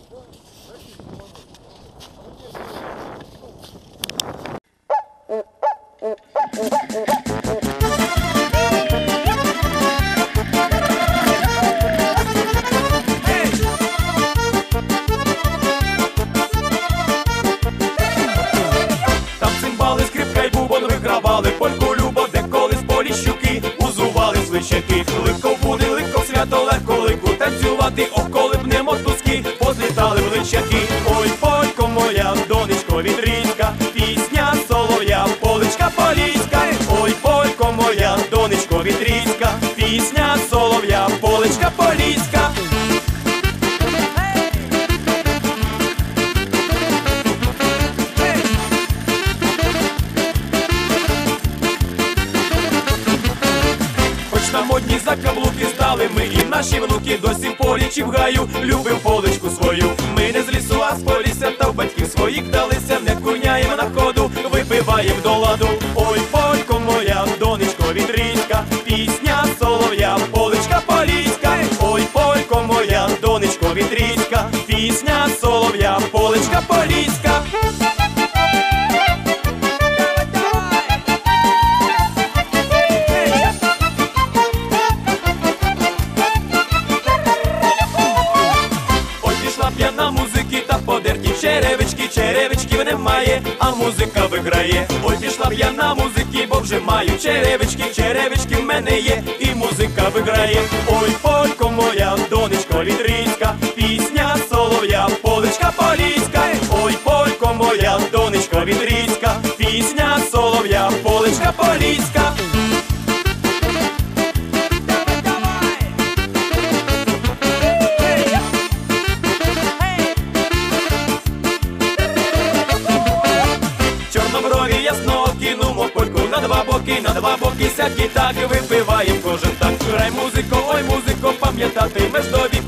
Там цимбали, скрипка й бубон вигравали, польку любов, де колись поліщуки узували звичаки. Легко буде, легко свято, легко лику танцювати, ох, коли б не мотузки позлітали в личаки. Ой, полько моя, донечко вітрійська, пісня солов'я, поличка поліська. Ой, полько моя, донечко вітрійська, пісня солов'я, поличка поліська. На модні закаблуки стали ми, і наші внуки досі в полі чи в гаю любив поличку свою. Ми не з лісу, а з полісся, та в батьків своїх далися, не курняємо на ходу, випиваємо до ладу. Ой, полько моя, донечко вітрійська, пісня солов'я, поличка поліська. Ой, полько моя, донечко вітрійська, пісня солов'я, поличка поліська. П'яна музики та подерті черевички, черевичків немає, а музика виграє. Ой, пішла п'яна музики, бо вже маю черевички, черевички в мене є, і музика виграє. Ой, полько моя, донечко вітрійська, пісня солов'я, поличка поліська. Ой, полько моя, донечко вітрійська, пісня солов'я, поличка поліська. Ясно кинумо польку на два боки сякі, так випиваєм кожен так. Грай музико, ой музико, пам'ятатимеш до віку.